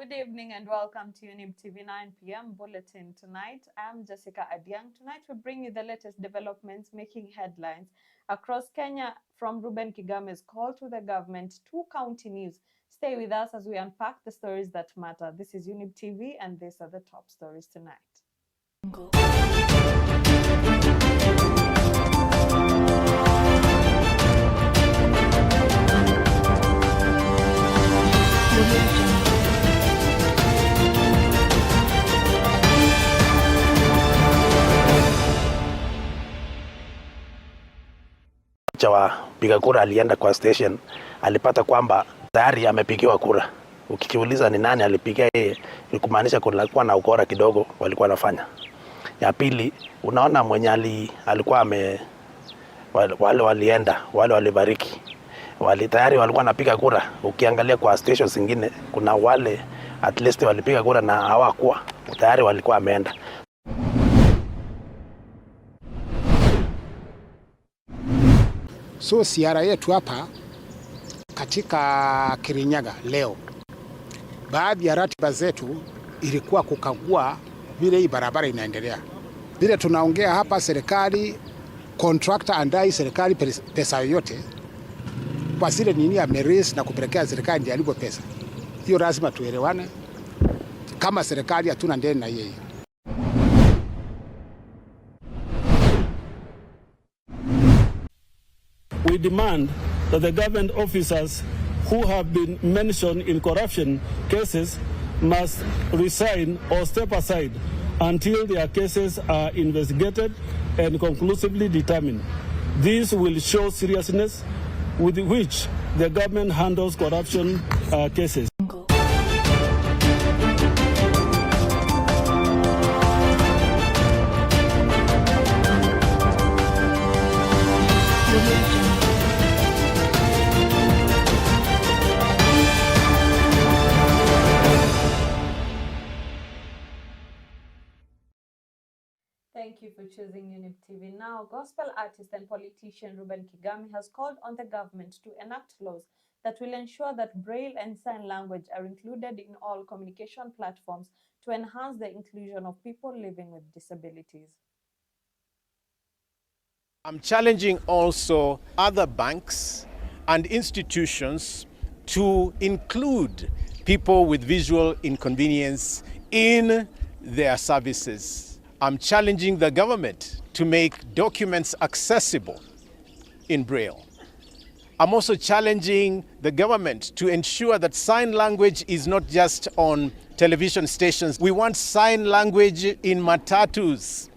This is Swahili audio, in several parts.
Good evening and welcome to Younib TV 9 p.m. Bulletin. Tonight, I'm Jesicah Adiang. Tonight, we bring you the latest developments making headlines across Kenya, from Ruben Kigame's call to the government to county news. Stay with us as we unpack the stories that matter. This is Younib TV, and these are the top stories tonight. Wapiga kura alienda kwa station, alipata kwamba tayari amepigiwa kura. Ukijiuliza ni nani alipigia yeye, ni kumaanisha kulikuwa na ukora kidogo walikuwa wanafanya. Ya pili, unaona mwenye alikuwa wale walienda, wale walibariki, tayari walikuwa wanapiga kura. Ukiangalia kwa stations zingine, kuna wale at least walipiga kura na hawakuwa tayari walikuwa wameenda. So ziara yetu hapa katika Kirinyaga leo, baadhi ya ratiba zetu ilikuwa kukagua vile hii barabara inaendelea. Vile tunaongea hapa, serikali contractor andai serikali pesa yoyote kwa zile nini amerisi na kupelekea serikali ndiye alipo pesa. Hiyo lazima tuelewane, kama serikali hatuna ndeni na yeye. We demand that the government officers who have been mentioned in corruption cases must resign or step aside until their cases are investigated and conclusively determined. This will show seriousness with which the government handles corruption cases. Thank you for choosing Younib TV. Now, gospel artist and politician Ruben Kigame has called on the government to enact laws that will ensure that Braille and Sign Language are included in all communication platforms to enhance the inclusion of people living with disabilities. I'm challenging also other banks and institutions to include people with visual inconvenience in their services. I'm challenging the government to make documents accessible in Braille. I'm also challenging the government to ensure that sign language is not just on television stations. We want sign language in matatus.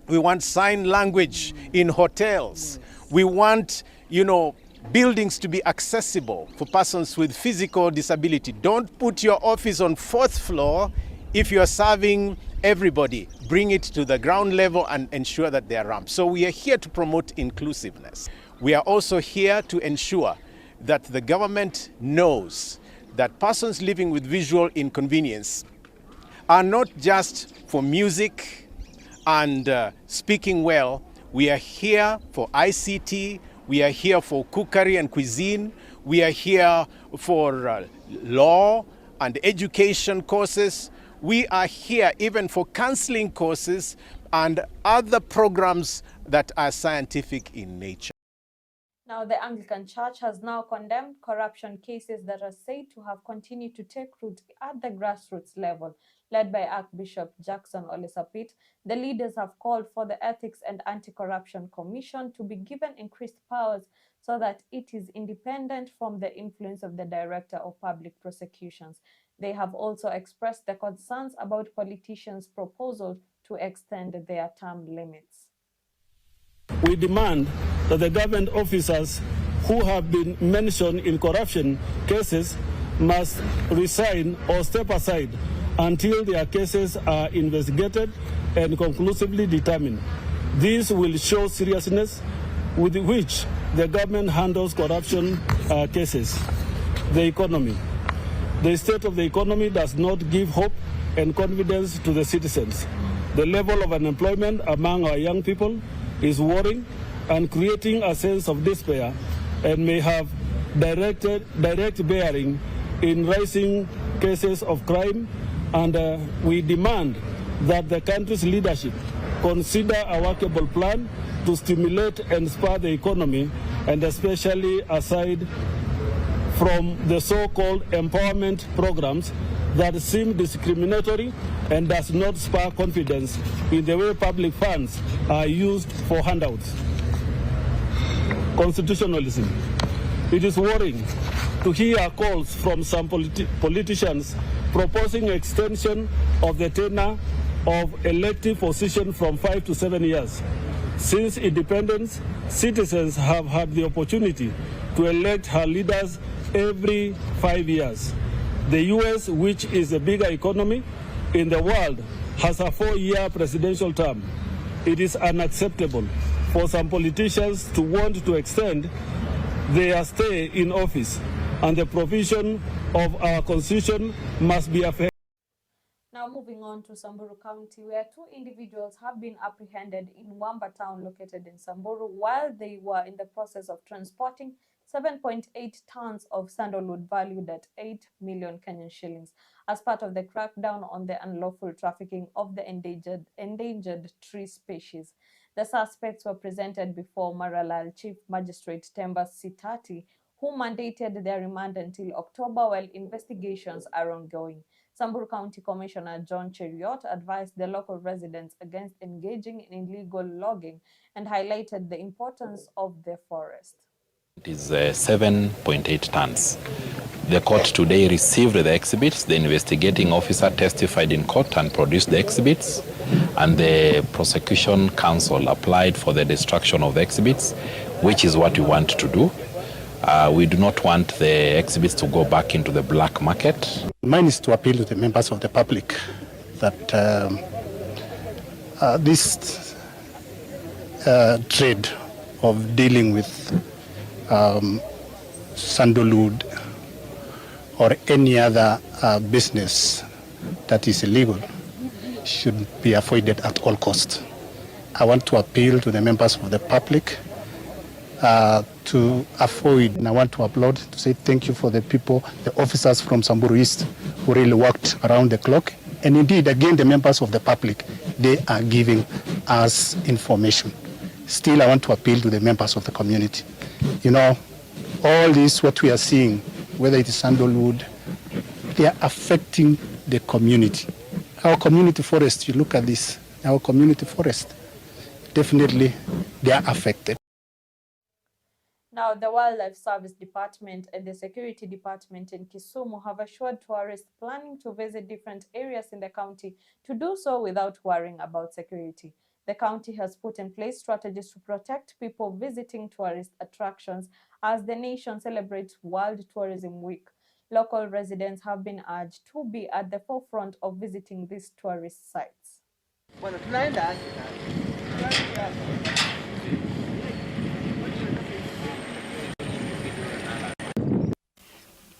We want sign language in hotels. We want, buildings to be accessible for persons with physical disability. Don't put your office on 4th floor if you are serving everybody. Bring it to the ground level and ensure that they are ramped. So we are here to promote inclusiveness. We are also here to ensure that the government knows that persons living with visual inconvenience are not just for music and speaking well. We are here for ICT. We are here for cookery and cuisine. We are here for law and education courses. We are here even for counseling courses and other programs that are scientific in nature. Now, the Anglican Church has now condemned corruption cases that are said to have continued to take root at the grassroots level. Led by Archbishop Jackson Olesapit, the leaders have called for the Ethics and Anti-Corruption Commission to be given increased powers so that it is independent from the influence of the Director of Public Prosecutions. They have also expressed their concerns about politicians' proposal to extend their term limits. We demand that the government officers who have been mentioned in corruption cases must resign or step aside until their cases are investigated and conclusively determined. This will show seriousness with which the government handles corruption cases. The economy. The state of the economy does not give hope and confidence to the citizens. The level of unemployment among our young people is worrying and creating a sense of despair, and may have direct bearing in rising cases of crime, and we demand that the country's leadership consider a workable plan to stimulate and spur the economy, and especially aside from the so-called empowerment programs that seem discriminatory and does not spur confidence in the way public funds are used for handouts. Constitutionalism. It is worrying to hear calls from some politicians proposing extension of the tenure of elective position from 5 to 7 years. Since independence, citizens have had the opportunity to elect her leaders every 5 years. The US, which is a bigger economy in the world, has a 4-year presidential term. It is unacceptable for some politicians to want to extend their stay in office, and the provision of our constitution must be upheld. Now moving on to Samburu County, where 2 individuals have been apprehended in Wamba town located in Samburu while they were in the process of transporting 7.8 tons of sandalwood valued at 8 million Kenyan shillings as part of the crackdown on the unlawful trafficking of the endangered tree species. The suspects were presented before Maralal Chief Magistrate Temba Sitati, who mandated their remand until October while investigations are ongoing. Samburu County Commissioner John Cheriot advised the local residents against engaging in illegal logging and highlighted the importance of the forest. It is 7.8 tons. The court today received the exhibits. The investigating officer testified in court and produced the exhibits, and the prosecution counsel applied for the destruction of the exhibits, which is what we want to do. We do not want the exhibits to go back into the black market. Mine is to appeal to the members of the public that this trade of dealing with sandalwood or any other business that is illegal should be avoided at all costs. I want to appeal to the members of the public to avoid, and I want to applaud, to say thank you for the people, the officers from Samburu East who really worked around the clock. And indeed, again, the members of the public, they are giving us information. Still, I want to appeal to the members of the community. You know, all this, what we are seeing, whether it is sandalwood, they are affecting the community. Our community forest, you look at this, our community forest, definitely they are affected. Now, the Wildlife Service Department and the Security Department in Kisumu have assured tourists planning to visit different areas in the county to do so without worrying about security. The county has put in place strategies to protect people visiting tourist attractions as the nation celebrates World Tourism Week. Local residents have been urged to be at the forefront of visiting these tourist sites.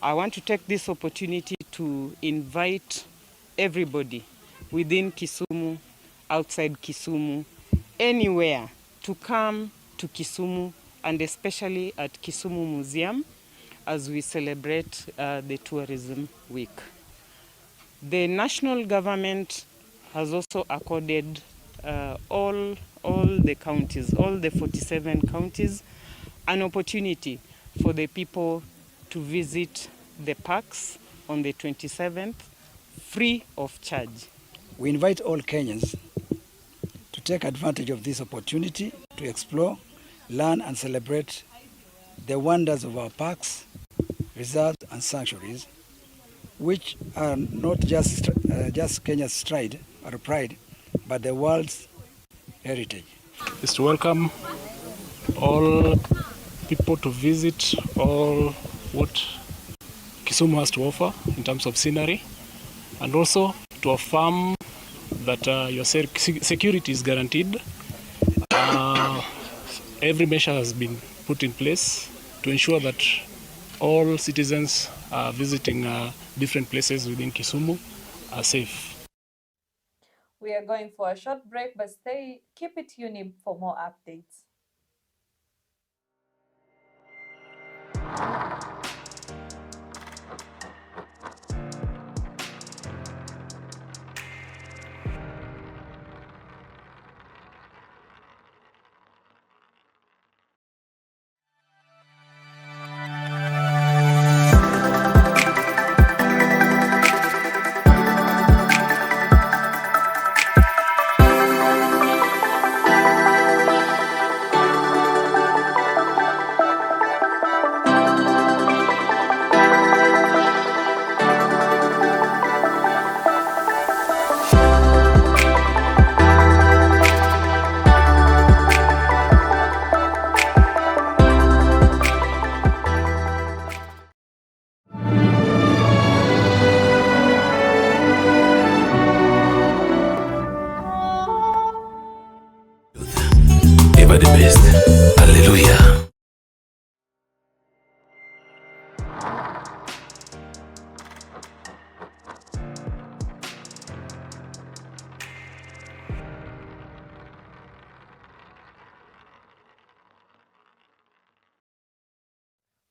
I want to take this opportunity to invite everybody within Kisumu, outside Kisumu, anywhere to come to Kisumu, and especially at Kisumu Museum as we celebrate the Tourism Week. The national government has also accorded all the counties, all the 47 counties, an opportunity for the people to visit the parks on the 27th, free of charge. We invite all Kenyans to take advantage of this opportunity to explore, learn and celebrate the wonders of our parks, reserves and sanctuaries, which are not just Kenya's stride or pride, but the world's heritage. Is to welcome all people to visit all what Kisumu has to offer in terms of scenery, and also to affirm that your security is guaranteed. Every measure has been put in place to ensure that all citizens visiting different places within Kisumu are safe. We are going for a short break, but keep it Younib for more updates.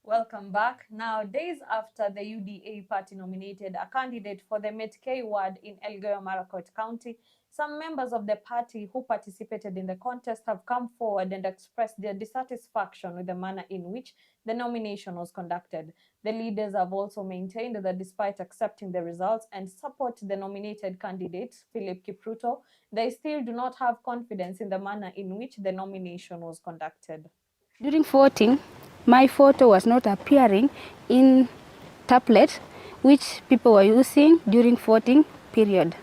Welcome back. Now, days after the UDA party nominated a candidate for the Metkei ward in Elgeyo-Marakwet County, some members of the party who participated in the contest have come forward and expressed their dissatisfaction with the manner in which the nomination was conducted. The leaders have also maintained that despite accepting the results and support the nominated candidate, Philip Kipruto, they still do not have confidence in the manner in which the nomination was conducted. During voting, my photo was not appearing in tablets which people were using during voting period.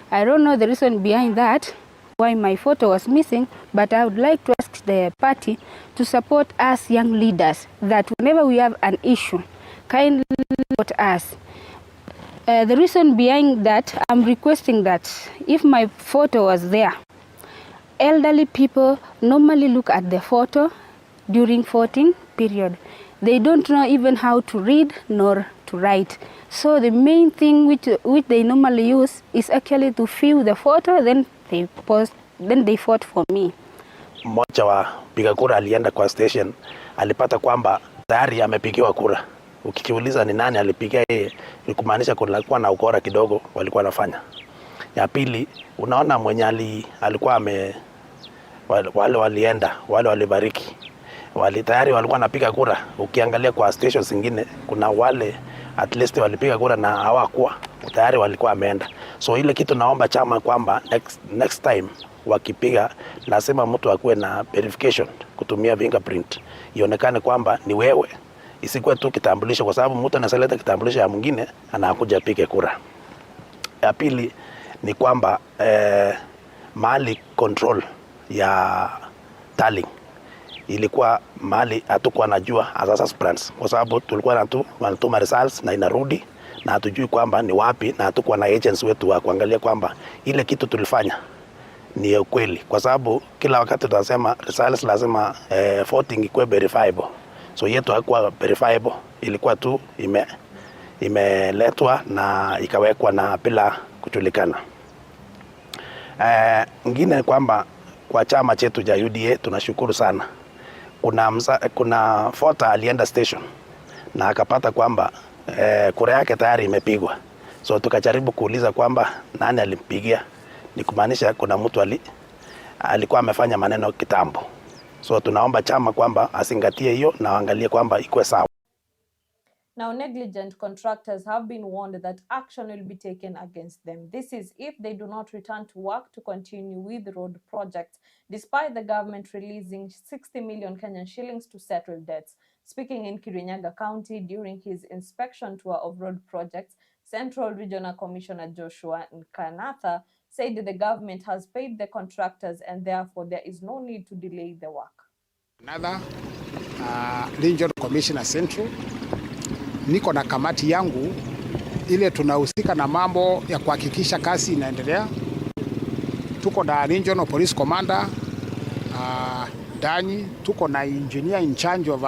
I don't know the reason behind that, why my photo was missing, but I would like to ask the party to support us young leaders, that whenever we have an issue, kindly support us. The reason behind that, I'm requesting that if my photo was there, elderly people normally look at the photo during voting period. They don't know even how to read nor to write. So the main thing which they normally use is actually to fill the photo, then they vote for me. Mmoja wa piga kura alienda kwa station, alipata kwamba tayari amepigiwa kura. Ukikiuliza ni nani alipigia yeye, ni kumaanisha kulikuwa na ukora kidogo walikuwa wanafanya. Ya pili, unaona mwenye alikuwa wale walienda, wale walibariki. Tayari walikuwa wanapiga kura. Ukiangalia kwa station zingine kuna wale at least walipiga kura na hawakuwa tayari walikuwa wameenda. So ile kitu naomba chama kwamba next time wakipiga lazima mtu akuwe na verification kutumia fingerprint. Ionekane kwamba ni wewe. Isikuwe tu kitambulisho, kwa sababu mtu anaseleta kitambulisho ya mwingine anakuja apige kura. Ya pili ni kwamba mali control ya tallying ilikuwa mali hatukuwa najua as aspirants, kwa sababu tulikuwa wanatuma results na inarudi na hatujui kwamba ni wapi, na hatukuwa na agents wetu wa kuangalia kwamba ile kitu tulifanya ni ukweli, kwa sababu kila wakati tunasema results lazima voting ikuwe verifiable. So yetu haikuwa verifiable, ilikuwa tu imeletwa na ikawekwa na bila kujulikana. Ngine kwamba kwa chama chetu cha UDA tunashukuru sana. Kuna vota alienda station na akapata kwamba kura yake tayari imepigwa. So tukajaribu kuuliza kwamba nani alimpigia. Ni kumaanisha kuna mtu alikuwa amefanya maneno kitambo. So tunaomba chama kwamba asingatie hiyo na angalie kwamba ikuwe sawa. Now, negligent contractors have been warned that action will be taken against them. This is if they do not return to work to continue with road projects, despite the government releasing 60 million Kenyan shillings to settle debts. Speaking in Kirinyaga County during his inspection tour of road projects, Central Regional Commissioner Joshua Nkanatha said the government has paid the contractors and therefore there is no need to delay the work. Another Regional Commissioner Central, niko na kamati yangu ile tunahusika na mambo ya kuhakikisha kazi inaendelea. Tuko na Regional Police Commander Dani, tuko na engineer in charge of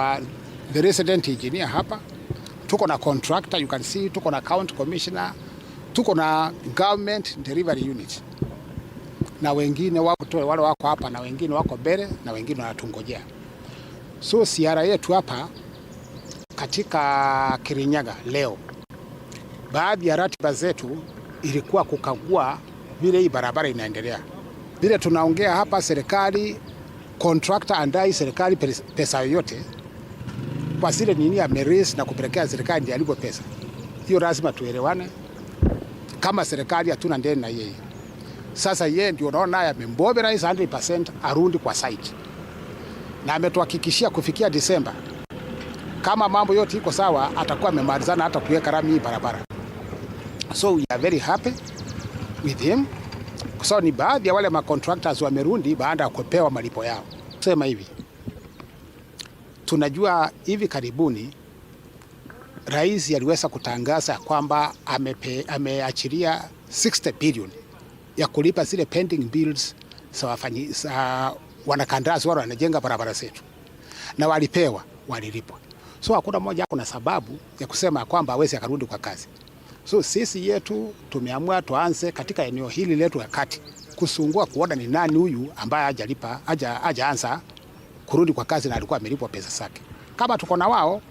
the resident engineer hapa, tuko na contractor, you can see, tuko na county commissioner, tuko na government delivery unit, na wengine wale wako hapa na wengine wako mbele na wengine wanatungojea. So siara yetu hapa katika Kirinyaga leo, baadhi ya ratiba zetu ilikuwa kukagua vile hii barabara inaendelea. Vile tunaongea hapa, serikali contractor andai serikali pesa yoyote kwa zile nini amerisi na kupelekea serikali ndiye alipo pesa. Hiyo lazima tuelewane. Kama serikali hatuna ndeni na yeye. Sasa yeye ndio unaona amembobera 100% arundi kwa site. Na ametuhakikishia kufikia Disemba, kama mambo yote iko sawa, atakuwa amemalizana hata kuweka rami hii barabara. So we are very happy with him. So ni baadhi ya wale contractors wamerundi baada ya kupewa malipo yao. Sema hivi, tunajua hivi karibuni rais aliweza kutangaza kwamba ameachilia 60 billion ya kulipa zile pending bills za wanakandarasi wale wanajenga barabara zetu, na walilipwa. So hakuna mmoja kuna sababu ya kusema kwamba hawezi akarudi kwa kazi. So sisi yetu tumeamua tuanze katika eneo hili letu ya kati kusungua kuona ni nani huyu ambaye hajaanza kurudi kwa kazi na alikuwa amelipwa pesa zake. Kama tuko na wao,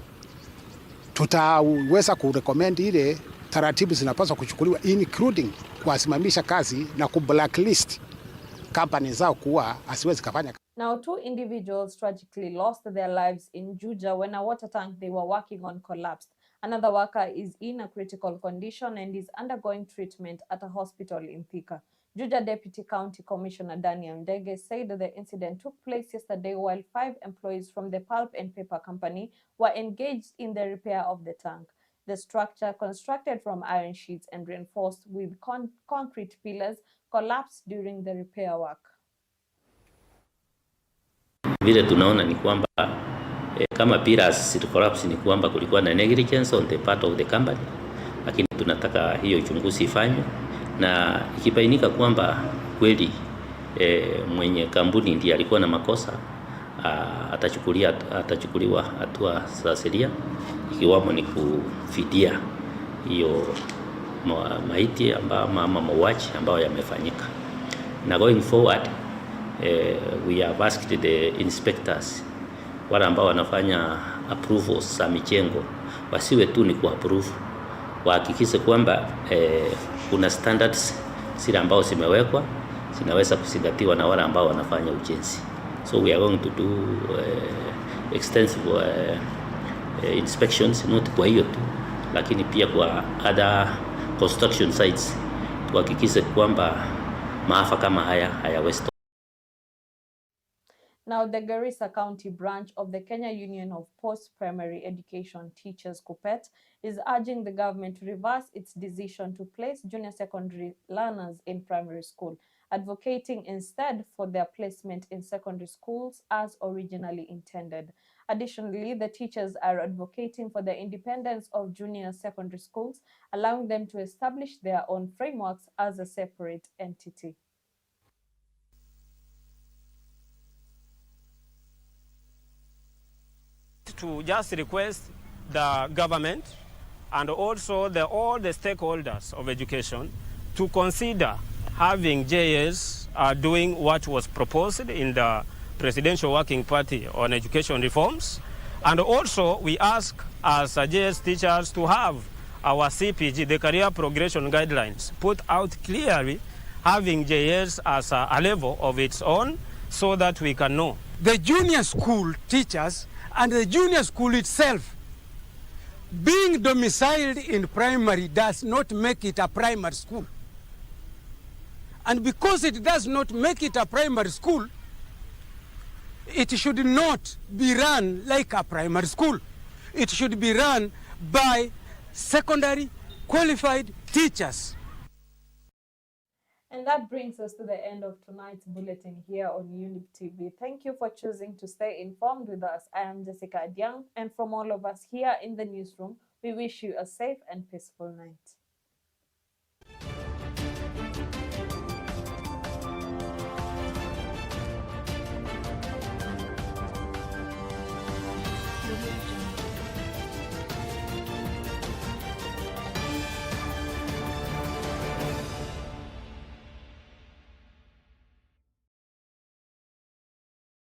tutaweza kurecommend ile taratibu zinapaswa kuchukuliwa, including kuwasimamisha kazi na kublacklist company zao kuwa asiwezi kufanya. Now, 2 individuals tragically lost their lives in Juja when a water tank they were working on collapsed. Another worker is in a critical condition and is undergoing treatment at a hospital in Thika. Juja Deputy County Commissioner Daniel Ndege said that the incident took place yesterday while 5 employees from the pulp and paper company were engaged in the repair of the tank. The structure, constructed from iron sheets and reinforced with concrete pillars, collapsed during the repair work. Vile tunaona ni kwamba kama pillars collapse ni kwamba kulikuwa na negligence on the part of the company, lakini tunataka hiyo uchunguzi ifanywe, na ikibainika kwamba kweli mwenye kampuni ndiye alikuwa na makosa, atachukuliwa hatua za sheria, ikiwamo ni kufidia hiyo maiti ama mauaji ambayo yamefanyika. Na going forward, we have asked the inspectors wale ambao wanafanya approvals za mijengo wasiwe tu ni kuapprove, wahakikishe kwamba kuna standards zile ambao zimewekwa zinaweza kuzingatiwa na wale ambao wanafanya ujenzi. So we are going to do extensive inspections, not kwa hiyo tu, lakini pia kwa other construction sites, tuhakikishe kwamba maafa kama haya hayawezi. Now, the Garissa County branch of the Kenya Union of Post-Primary Education Teachers, KUPPET, is urging the government to reverse its decision to place junior secondary learners in primary school, advocating instead for their placement in secondary schools as originally intended. Additionally, the teachers are advocating for the independence of junior secondary schools, allowing them to establish their own frameworks as a separate entity. To just request the government and also all the stakeholders of education to consider having JS doing what was proposed in the Presidential Working Party on education reforms. And also we ask as JS teachers to have our CPG, the career progression guidelines, put out clearly, having JS as a level of its own so that we can know. The junior school teachers and the junior school itself, being domiciled in primary does not make it a primary school. And because it does not make it a primary school, it should not be run like a primary school. It should be run by secondary qualified teachers. And that brings us to the end of tonight's bulletin here on Younib TV. Thank you for choosing to stay informed with us. I am Jesicah Adiang, and from all of us here in the newsroom, we wish you a safe and peaceful night.